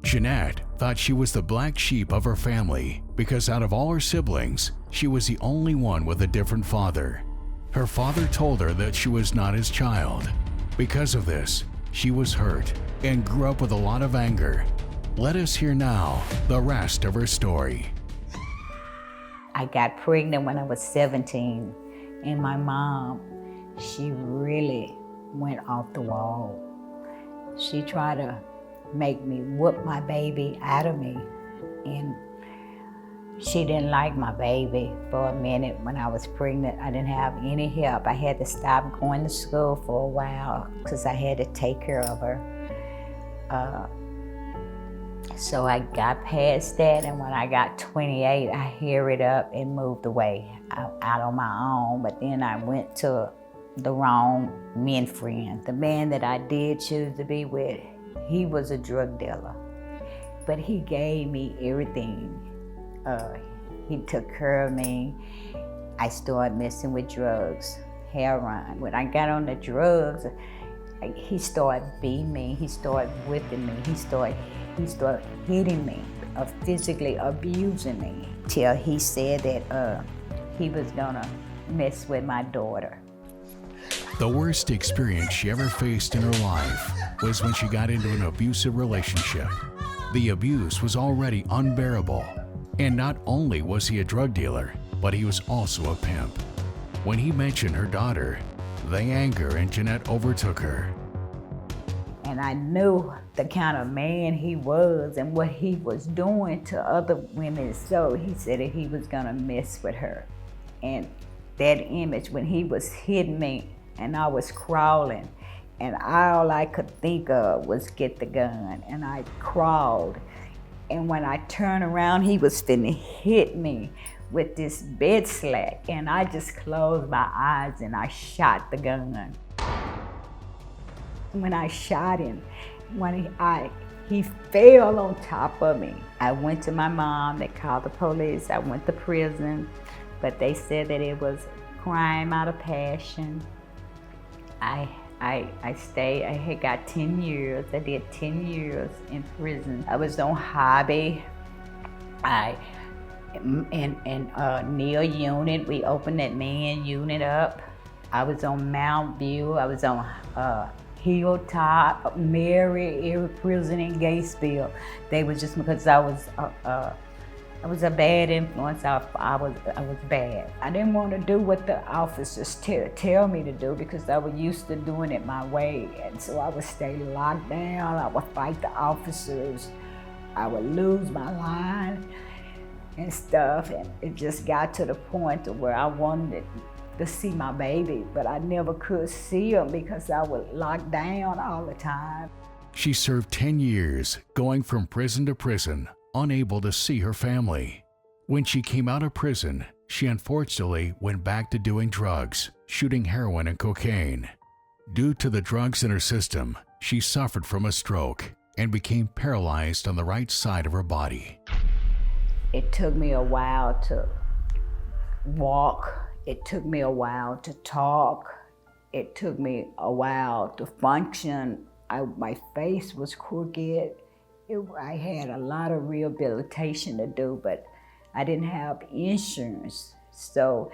Gennette thought she was the black sheep of her family because out of all her siblings, she was the only one with a different father. Her father told her that she was not his child. Because of this, she was hurt and grew up with a lot of anger. Let us hear now the rest of her story. I got pregnant when I was 17, and my mom, she really went off the wall. She tried to make me whoop my baby out of me, and she didn't like my baby for a minute. When I was pregnant, I didn't have any help. I had to stop going to school for a while because I had to take care of her. So I got past that, and when I got 28, I hurried up and moved away out on my own. But then I went to the wrong men friend. The man that I did choose to be with, he was a drug dealer, but he gave me everything. He took care of me. I started messing with drugs, heroin. When I got on the drugs, he started beating me, he started whipping me, he started hitting me, physically abusing me, till he said that he was gonna mess with my daughter. The worst experience she ever faced in her life was when she got into an abusive relationship. The abuse was already unbearable, and not only was he a drug dealer, but he was also a pimp. When he mentioned her daughter, the anger in Gennette overtook her. And I knew the kind of man he was and what he was doing to other women. So he said that he was gonna mess with her. And that image, when he was hitting me and I was crawling, and all I could think of was get the gun, and I crawled. And when I turned around, he was finna hit me with this bed slack, and I just closed my eyes and I shot the gun. When I shot him, he fell on top of me. I went to my mom, they called the police, I went to prison, but they said that it was crime out of passion. I had got 10 years, I did 10 years in prison. I was on hobby. In Neil unit, we opened that man unit up. I was on Mount View, I was on Hilltop, Mary, every prison in Gatesville. They was just because I was a bad influence. I was bad. I didn't want to do what the officers tell me to do because I was used to doing it my way. And so I would stay locked down. I would fight the officers. I would lose my line and stuff. And it just got to the point to where I wanted to see my baby, but I never could see him because I was locked down all the time. She served 10 years, going from prison to prison, unable to see her family. When she came out of prison, she unfortunately went back to doing drugs, shooting heroin and cocaine. Due to the drugs in her system, she suffered from a stroke and became paralyzed on the right side of her body. It took me a while to walk. It took me a while to talk. It took me a while to function. My face was crooked. I had a lot of rehabilitation to do, but I didn't have insurance. So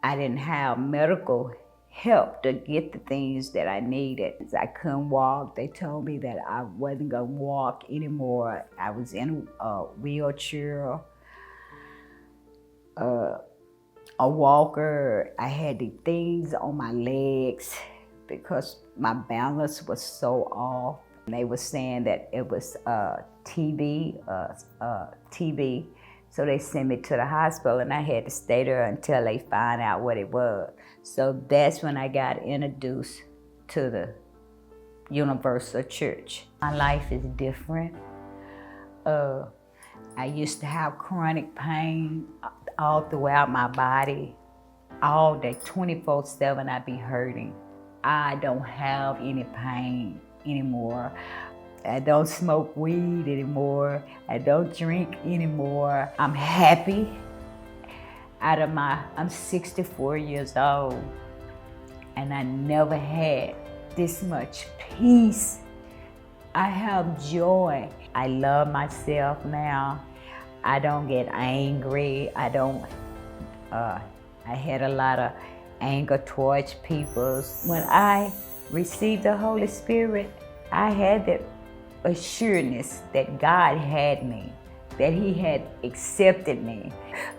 I didn't have medical help to get the things that I needed. I couldn't walk. They told me that I wasn't gonna walk anymore. I was in a wheelchair, a walker. I had the things on my legs because my balance was so off. They were saying that it was TB, so they sent me to the hospital and I had to stay there until they find out what it was. So that's when I got introduced to the Universal Church. My life is different. I used to have chronic pain all throughout my body. All day, 24/7, I'd be hurting. I don't have any pain anymore. I don't smoke weed anymore. I don't drink anymore. I'm happy. I'm 64 years old, and I never had this much peace I have joy. I love myself now. I don't get angry. I had a lot of anger towards people. When I received the Holy Spirit, I had the assurance that God had me, that He had accepted me.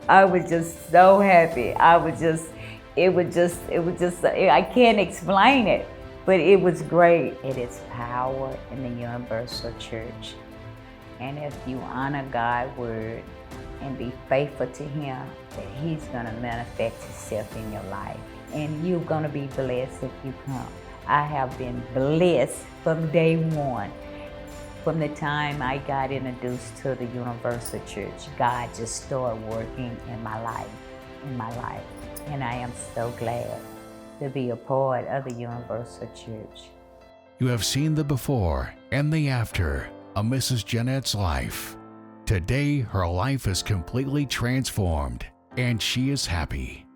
I was just so happy. It was just, I can't explain it, but it was great. It is power in the universal church. And if you honor God's word and be faithful to Him, that He's gonna manifest Himself in your life. And you're gonna be blessed if you come. I have been blessed from day one. From the time I got introduced to the Universal Church, God just started working in my life. And I am so glad to be a part of the Universal Church. You have seen the before and the after of Mrs. Gennette's life. Today, her life is completely transformed, and she is happy.